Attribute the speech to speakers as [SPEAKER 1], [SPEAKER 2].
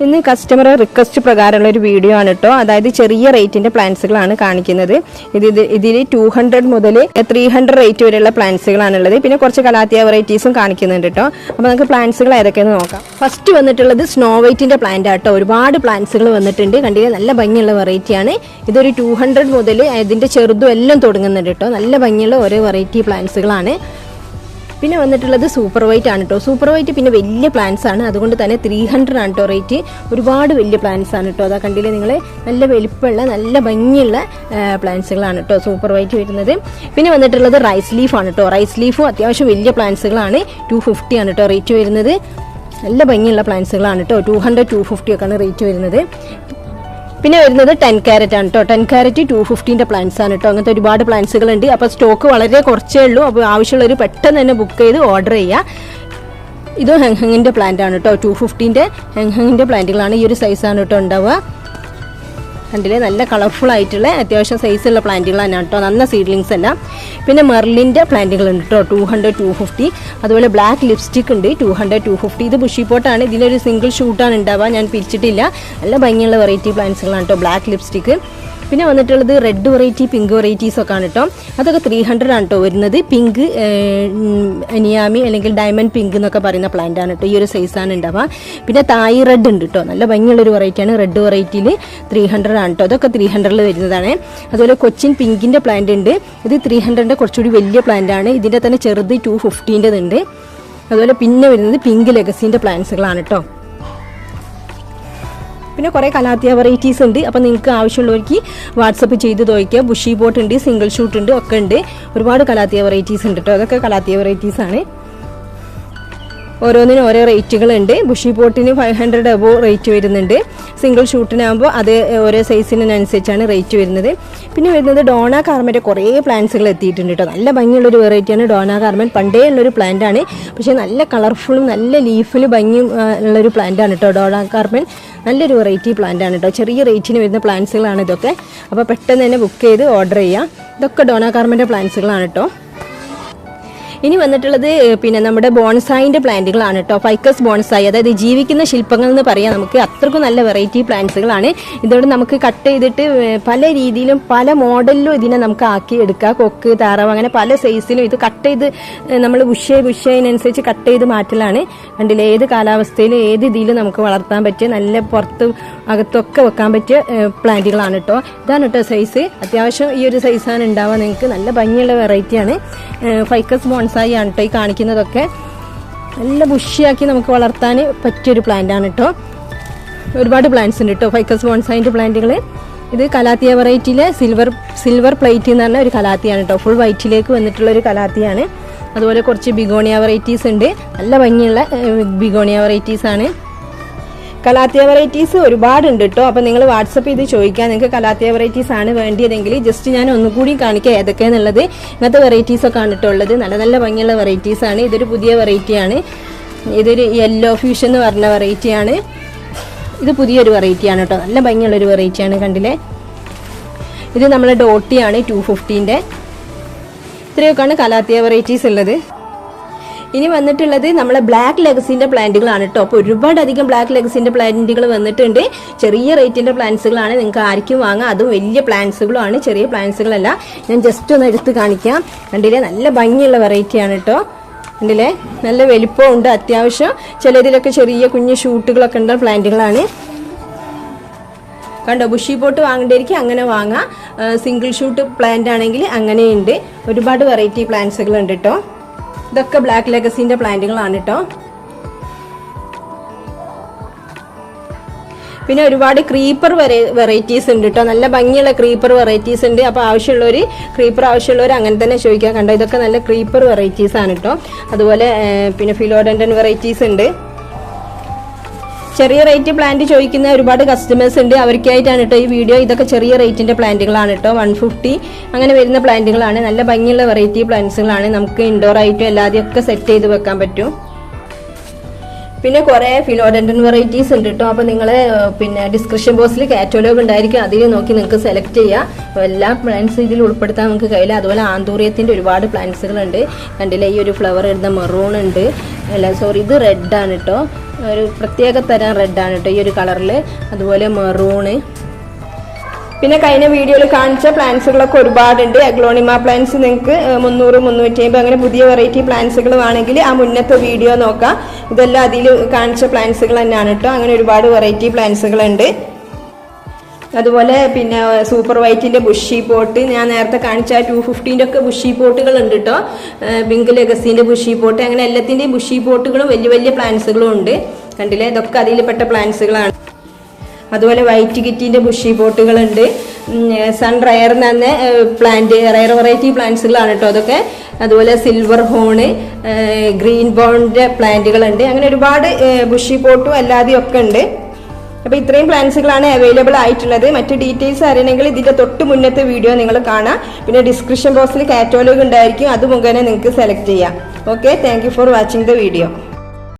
[SPEAKER 1] ഇന്ന് customer request പ്രകാരമുള്ള ഒരു വീഡിയോ ആണ് കേട്ടോ. അതായത് ചെറിയ റേറ്റിന്റെ പ്ലാന്റ്സുകളാണ് കാണിക്കുന്നത്. ഇതിൽ 200 മുതൽ 300 റേറ്റ് വരെയുള്ള പ്ലാന്റ്സുകളാണുള്ളത്. പിന്നെ കുറച്ച് കലാത്തിയ വെറൈറ്റീസും കാണിക്കുന്നുണ്ട് കേട്ടോ. അപ്പോൾ നമുക്ക് പ്ലാന്റ്സുകൾ ഏതൊക്കെയെന്ന് നോക്കാം. ഫസ്റ്റ് വന്നിട്ടുള്ളത് സ്നോ വൈറ്റിന്റെ പ്ലാന്റ് ആട്ടോ. ഒരുപാട് പ്ലാന്റ്സുകൾ വന്നിട്ടുണ്ട്. കണ്ടില്ലേ, നല്ല ഭംഗിയുള്ള വെറൈറ്റിയാണ്. ഇതൊരു 200 മുതൽ ഇതിന്റെ ചെറുതും എല്ലാം തുടങ്ങുന്നുണ്ട് കേട്ടോ. നല്ല ഭംഗിയുള്ള ഓരോ വെറൈറ്റി പ്ലാന്റ്സുകളാണ്. പിന്നെ വന്നിട്ടുള്ളത് സൂപ്പർ വൈറ്റ് ആണ് കേട്ടോ. സൂപ്പർ വൈറ്റ് പിന്നെ വലിയ പ്ലാന്റ്സ് ആണ്, അതുകൊണ്ട് തന്നെ 300 ആണ് കേട്ടോ റേറ്റ്. ഒരുപാട് വലിയ പ്ലാന്റ്സ് ആണ് കേട്ടോ. അതാ കണ്ടില്ലേ നിങ്ങൾ, നല്ല വലിപ്പമുള്ള നല്ല ഭംഗിയുള്ള പ്ലാന്റ്സുകളാണ് കേട്ടോ സൂപ്പർ വൈറ്റ് വരുന്നത്. പിന്നെ വന്നിട്ടുള്ളത് റൈസ് ലീഫ് ആണ് കേട്ടോ. റൈസ് ലീഫും അത്യാവശ്യം വലിയ പ്ലാന്റ്സുകളാണ്. 250 ആണ് കേട്ടോ റേറ്റ് വരുന്നത്. നല്ല ഭംഗിയുള്ള പ്ലാന്റ്സുകളാണ് കേട്ടോ. 200-250 ഒക്കെയാണ് റേറ്റ് വരുന്നത്. പിന്നെ വരുന്നത് 10 കാരറ്റ് ആണ് കേട്ടോ. 10 കാരറ്റ് 250ന്റെ പ്ലാന്റ്സ് ആണ് കേട്ടോ. അങ്ങനത്തെ ഒരുപാട് പ്ലാന്റ്സുകൾ ഉണ്ട്. അപ്പോൾ സ്റ്റോക്ക് വളരെ കുറച്ചേ ഉള്ളൂ. അപ്പോൾ ആവശ്യമുള്ളവർ പെട്ടെന്ന് തന്നെ ബുക്ക് ചെയ്ത് ഓർഡർ ചെയ്യുക. ഇതും ഹെങ്ഹങ്ങിന്റെ പ്ലാന്റ് ആണ് കേട്ടോ. 250ന്റെ ഹെങ്ഹങ്ങിന്റെ പ്ലാന്റുകളാണ്. ഈ ഒരു സൈസാണ് കേട്ടോ ഉണ്ടാവുക. കണ്ടില്ലേ, നല്ല കളർഫുൾ ആയിട്ടുള്ള അത്യാവശ്യം സൈസുള്ള പ്ലാന്റുകൾ തന്നെയാണ് കേട്ടോ. നല്ല സീഡ്ലിങ്സ് എല്ലാം. പിന്നെ മെർലിൻ്റെ പ്ലാന്റുകൾ ഉണ്ട് കേട്ടോ. 200-250. അതുപോലെ ബ്ലാക്ക് ലിപ്സ്റ്റിക് ഉണ്ട് 200-250. ഇത് ബുഷി പോട്ടാണ്. ഇതിലൊരു സിംഗിൾ ഷൂട്ടാണ് ഉണ്ടാവുക. ഞാൻ പിരിച്ചിട്ടില്ല. നല്ല ഭംഗിയുള്ള വെറൈറ്റി പ്ലാന്റ്സുകളാണ് കേട്ടോ ബ്ലാക്ക് ലിപ്സ്റ്റിക്. പിന്നെ വന്നിട്ടുള്ളത് റെഡ് വെറൈറ്റി, പിങ്ക് വെറൈറ്റീസ് ഒക്കെ ആണ് കേട്ടോ. അതൊക്കെ 300 ആണ് കേട്ടോ വരുന്നത്. പിങ്ക് നിയാമി അല്ലെങ്കിൽ ഡയമണ്ട് പിങ്ക് എന്നൊക്കെ പറയുന്ന പ്ലാന്റ് ആണ് കേട്ടോ. ഈ ഒരു സൈസാണ് ഉണ്ടാവുക. പിന്നെ തായ് റെഡ് ഉണ്ട് കേട്ടോ. നല്ല ഭംഗിയുള്ളൊരു വെറൈറ്റിയാണ്. റെഡ് വെറൈറ്റിയിൽ 300 ആണ് കേട്ടോ. അതൊക്കെ 300 വരുന്നതാണ്. അതുപോലെ കൊച്ചിൻ പിങ്കിൻ്റെ പ്ലാന്റ് ഉണ്ട്. ഇത് 300ന്റെ കുറച്ചുകൂടി വലിയ പ്ലാന്റ് ആണ്. ഇതിൻ്റെ തന്നെ ചെറുത് 250ൻ്റെതുണ്ട്. അതുപോലെ പിന്നെ വരുന്നത് പിങ്ക് ലെഗസീൻ്റെ പ്ലാന്റ്സുകളാണ് കേട്ടോ. പിന്നെ കുറേ കലാത്തിയ വെറൈറ്റീസ് ഉണ്ട്. അപ്പോൾ നിങ്ങൾക്ക് ആവശ്യമുള്ളവർക്ക് വാട്സപ്പ് ചെയ്ത് ചോദിക്കുക. ബുഷി ബോട്ട് ഉണ്ട്, സിംഗിൾ ഷൂട്ട് ഉണ്ട്, ഒക്കെ ഉണ്ട്. ഒരുപാട് കലാത്തിയ വെറൈറ്റീസ് ഉണ്ട് കേട്ടോ. അതൊക്കെ കലാത്തിയ വെറൈറ്റീസ് ആണ്. ഓരോന്നിനും ഓരോ റേറ്റുകളുണ്ട്. ബുഷി പോട്ടിന് 500 അബോ റേറ്റ് വരുന്നുണ്ട്. സിംഗിൾ ഷൂട്ടിനാകുമ്പോൾ അത് ഓരോ സൈസിനനുസരിച്ചാണ് റേറ്റ് വരുന്നത്. പിന്നെ വരുന്നത് ഡോണ കാർമൻ്റെ കുറേ പ്ലാന്റ്സുകൾ എത്തിയിട്ടുണ്ട് കേട്ടോ. നല്ല ഭംഗിയുള്ളൊരു വെറൈറ്റിയാണ് ഡോണ കാർമൻ. പണ്ടേ ഉള്ളൊരു പ്ലാന്റ് ആണ്, പക്ഷേ നല്ല കളർഫുള്ളും നല്ല ലീഫിൽ ഭംഗിയും ഉള്ളൊരു പ്ലാന്റ് ആണ് കേട്ടോ ഡോണ കാർമൻ. നല്ലൊരു വെറൈറ്റി പ്ലാന്റ് ആണ് കേട്ടോ. ചെറിയ റേറ്റിന് വരുന്ന പ്ലാന്റ്സുകളാണ് ഇതൊക്കെ. അപ്പോൾ പെട്ടെന്ന് തന്നെ ബുക്ക് ചെയ്ത് ഓർഡർ ചെയ്യാം. ഇതൊക്കെ ഡോണ കാർമൻ്റെ പ്ലാന്റ്സുകളാണ് കേട്ടോ. ഇനി വന്നിട്ടുള്ളത് പിന്നെ നമ്മുടെ ബോൺസായിൻ്റെ പ്ലാന്റുകളാണ് കേട്ടോ. ഫൈക്കസ് ബോൺസായി, അതായത് ജീവിക്കുന്ന ശില്പങ്ങൾ എന്ന് പറയാം. നമുക്ക് അത്രക്കും നല്ല വെറൈറ്റി പ്ലാന്റ്സുകളാണ്. ഇതോടെ നമുക്ക് കട്ട് ചെയ്തിട്ട് പല രീതിയിലും പല മോഡലിലും ഇതിനെ നമുക്ക് ആക്കി എടുക്കാം. കൊക്ക്, താറാവ്, അങ്ങനെ പല സൈസിലും ഇത് കട്ട് ചെയ്ത് നമ്മൾ ബുഷയിനനുസരിച്ച് കട്ട് ചെയ്ത് മാറ്റലാണ്. കണ്ടില്ല, ഏത് കാലാവസ്ഥയിലും ഏത് ഇതിലും നമുക്ക് വളർത്താൻ പറ്റിയ നല്ല പുറത്തും അകത്തൊക്കെ വെക്കാൻ പറ്റിയ പ്ലാന്റുകളാണ് കേട്ടോ. ഇതാണ് കേട്ടോ സൈസ്. അത്യാവശ്യം ഈ ഒരു സൈസാണ് ഉണ്ടാവുക. നിങ്ങൾക്ക് നല്ല ഭംഗിയുള്ള വെറൈറ്റിയാണ്. ഫൈക്കസ് ബോൺസായി ആണ് കേട്ടോ ഈ കാണിക്കുന്നതൊക്കെ. നല്ല ബുഷിയാക്കി നമുക്ക് വളർത്താൻ പറ്റിയൊരു പ്ലാന്റ് ആണ് കേട്ടോ. ഒരുപാട് പ്ലാന്റ്സ് ഉണ്ട് കേട്ടോ ഫൈക്കസ് ബോൺസായിൻ്റെ പ്ലാന്റുകൾ. ഇത് കലാത്തിയ വെറൈറ്റിയിലെ സിൽവർ പ്ലേറ്റ് എന്ന് പറഞ്ഞ ഒരു കലാത്തിയാണ് കേട്ടോ. ഫുൾ വൈറ്റിലേക്ക് വന്നിട്ടുള്ള ഒരു കലാത്തിയാണ്. അതുപോലെ കുറച്ച് ബിഗോണിയ വെറൈറ്റീസ് ഉണ്ട്. നല്ല ഭംഗിയുള്ള ബിഗോണിയ വെറൈറ്റീസ് ആണ്. കലാത്തിയ വെറൈറ്റീസ് ഒരുപാടുണ്ട് കേട്ടോ. അപ്പോൾ നിങ്ങൾ വാട്സപ്പ് ചെയ്ത് ചോദിക്കുക. നിങ്ങൾക്ക് കലാത്തിയ വെറൈറ്റീസ് ആണ് വേണ്ടിയതെങ്കിൽ ജസ്റ്റ് ഞാൻ ഒന്നുകൂടി കാണിക്കാം ഏതൊക്കെയാണെന്നുള്ളത്. ഇങ്ങനത്തെ വെറൈറ്റീസ് ഒക്കെ ആണ് കേട്ടോ ഉള്ളത്. നല്ല നല്ല ഭംഗിയുള്ള വെറൈറ്റീസ് ആണ്. ഇതൊരു പുതിയ വെറൈറ്റിയാണ്. ഇതൊരു യെല്ലോ ഫ്യൂഷൻ എന്ന് പറഞ്ഞ വെറൈറ്റിയാണ്. ഇത് പുതിയൊരു വെറൈറ്റിയാണ് കേട്ടോ. നല്ല ഭംഗിയുള്ളൊരു വെറൈറ്റിയാണ്. കണ്ടില്ലേ, ഇത് നമ്മളെ ഡോട്ടിയാണ് 250ൻ്റെ. ഇത്രയൊക്കെയാണ് കലാത്തിയ വെറൈറ്റീസ് ഉള്ളത്. ഇനി വന്നിട്ടുള്ളത് നമ്മളെ ബ്ലാക്ക് ലെഗസിന്റെ പ്ലാന്റുകളാണ് കേട്ടോ. അപ്പോൾ ഒരുപാടധികം ബ്ലാക്ക് ലെഗസിന്റെ പ്ലാന്റുകൾ വന്നിട്ടുണ്ട്. ചെറിയ റേറ്റിന്റെ പ്ലാന്റ്സുകളാണ്. നിങ്ങൾക്ക് ആർക്കും വാങ്ങാം. അതും വലിയ പ്ലാന്റ്സുകളുമാണ്, ചെറിയ പ്ലാന്റ്സുകളല്ല. ഞാൻ ജസ്റ്റ് ഒന്ന് എടുത്ത് കാണിക്കാം. കണ്ടില്ലേ, നല്ല ഭംഗിയുള്ള വെറൈറ്റിയാണ് കേട്ടോ. കണ്ടില്ലേ, നല്ല വലിപ്പമുണ്ട് അത്യാവശ്യം. ചിലതിലൊക്കെ ചെറിയ കുഞ്ഞു ഷൂട്ടുകളൊക്കെ ഉള്ള പ്ലാന്റുകളാണ്. കണ്ടോ, ബുഷി പോട്ട് വാങ്ങേണ്ടിയിരിക്കും അങ്ങനെ വാങ്ങാം. സിംഗിൾ ഷൂട്ട് പ്ലാന്റ് ആണെങ്കിൽ അങ്ങനെയുണ്ട്. ഒരുപാട് വെറൈറ്റി പ്ലാന്റ്സുകൾ ഉണ്ട് കേട്ടോ. ഇതൊക്കെ ബ്ലാക്ക് ലെഗസിന്റെ പ്ലാന്റുകളാണ് കേട്ടോ. പിന്നെ ഒരുപാട് ക്രീപ്പർ വെറൈറ്റീസ് ഉണ്ട് കേട്ടോ. നല്ല ഭംഗിയുള്ള ക്രീപ്പർ വെറൈറ്റീസ് ഉണ്ട്. അപ്പോൾ ക്രീപ്പർ ആവശ്യമുള്ളവർ അങ്ങനെ തന്നെ ചോദിക്കാൻ. കണ്ടോ, ഇതൊക്കെ നല്ല ക്രീപ്പർ വെറൈറ്റീസ് ആണ് കേട്ടോ. അതുപോലെ പിന്നെ ഫിലോഡൻഡൻ വെറൈറ്റീസ് ഉണ്ട്. ചെറിയ റേറ്റ് പ്ലാന്റ് ചോദിക്കുന്ന ഒരുപാട് കസ്റ്റമേഴ്സ് ഉണ്ട്. അവർക്കായിട്ടാണ് കേട്ടോ ഈ വീഡിയോ. ഇതൊക്കെ ചെറിയ റേറ്റിന്റെ പ്ലാന്റുകളാണ് കേട്ടോ. 150 അങ്ങനെ വരുന്ന പ്ലാന്റുകളാണ്. നല്ല ഭംഗിയുള്ള വെറൈറ്റി പ്ലാന്റ്സുകളാണ്. നമുക്ക് ഇൻഡോർ ആയിട്ടും എല്ലാതെയും ഒക്കെ സെറ്റ് ചെയ്ത് വെക്കാൻ പറ്റും. പിന്നെ കുറേ ഫിലോഡൻഡൻ വെറൈറ്റീസ് ഉണ്ട് കേട്ടോ. അപ്പോൾ നിങ്ങൾ പിന്നെ ഡിസ്ക്രിപ്ഷൻ ബോക്സിൽ കാറ്റലോഗ് ഉണ്ടായിരിക്കും. അതിൽ നോക്കി നിങ്ങൾക്ക് സെലക്ട് ചെയ്യാം. എല്ലാ പ്ലാന്റ്സും ഇതിൽ ഉൾപ്പെടുത്താൻ നമുക്ക് കഴിയില്ല. അതുപോലെ ആന്തൂറിയത്തിൻ്റെ ഒരുപാട് പ്ലാന്റ്സുകളുണ്ട്. കണ്ടില്ലേ, ഈ ഒരു ഫ്ലവർ ഇടുന്ന മെറൂൺ ഉണ്ട്. അല്ല സോറി, ഇത് റെഡ് ആണ് കേട്ടോ. ഒരു പ്രത്യേക തരം റെഡാണ് കേട്ടോ ഈ ഒരു കളറിൽ. അതുപോലെ മെറൂണ്. പിന്നെ കഴിഞ്ഞ വീഡിയോയിൽ കാണിച്ച പ്ലാന്റ്സുകളൊക്കെ ഒരുപാടുണ്ട്. അഗ്ലോണിമ പ്ലാന്റ്സ് നിങ്ങൾക്ക് 300, 350 അങ്ങനെ പുതിയ വെറൈറ്റി പ്ലാന്റ്സുകൾ വേണമെങ്കിൽ ആ മുന്നത്തെ വീഡിയോ നോക്കാം. ഇതെല്ലാം അതിൽ കാണിച്ച പ്ലാന്റ്സുകൾ തന്നെയാണ് കേട്ടോ. അങ്ങനെ ഒരുപാട് വെറൈറ്റി പ്ലാന്റ്സുകളുണ്ട്. അതുപോലെ പിന്നെ സൂപ്പർ വൈറ്റിൻ്റെ ബുഷി പോട്ട്, ഞാൻ നേരത്തെ കാണിച്ച 250 ഒക്കെ ബുഷി പോട്ടുകൾ ഉണ്ട് കേട്ടോ. പിങ്ക് ലെഗസീൻ്റെ ബുഷി പോട്ട്, അങ്ങനെ എല്ലാത്തിൻ്റെയും ബുഷി പോട്ടുകളും വലിയ വലിയ പ്ലാന്റ്സുകളും ഉണ്ട്. കണ്ടില്ലേ, ഇതൊക്കെ അതിൽപ്പെട്ട പ്ലാന്റ്സുകളാണ്. അതുപോലെ വൈറ്റ് കിറ്റിൻ്റെ ബുഷി പോട്ടുകളുണ്ട്. സൺ റയർ എന്ന് പറഞ്ഞ പ്ലാന്റ്, റയർ വെറൈറ്റി പ്ലാന്റ്സുകളാണ് കേട്ടോ അതൊക്കെ. അതുപോലെ സിൽവർ ഹോണ്, ഗ്രീൻ ബോണിൻ്റെ പ്ലാന്റുകളുണ്ട്. അങ്ങനെ ഒരുപാട് ബുഷി പോട്ടും അല്ലാതെയും ഒക്കെ ഉണ്ട്. അപ്പോൾ ഇത്രയും പ്ലാന്റ്സുകളാണ് അവൈലബിൾ ആയിട്ടുള്ളത്. മറ്റ് ഡീറ്റെയിൽസ് അറിയണമെങ്കിൽ ഇതിൻ്റെ തൊട്ട് മുന്നത്തെ വീഡിയോ നിങ്ങൾ കാണാം. പിന്നെ ഡിസ്ക്രിപ്ഷൻ ബോക്സിൽ കാറ്റലോഗ് ഉണ്ടായിരിക്കും, അത് മുഖേന നിങ്ങൾക്ക് സെലക്ട് ചെയ്യാം. Okay, thank you for watching the video.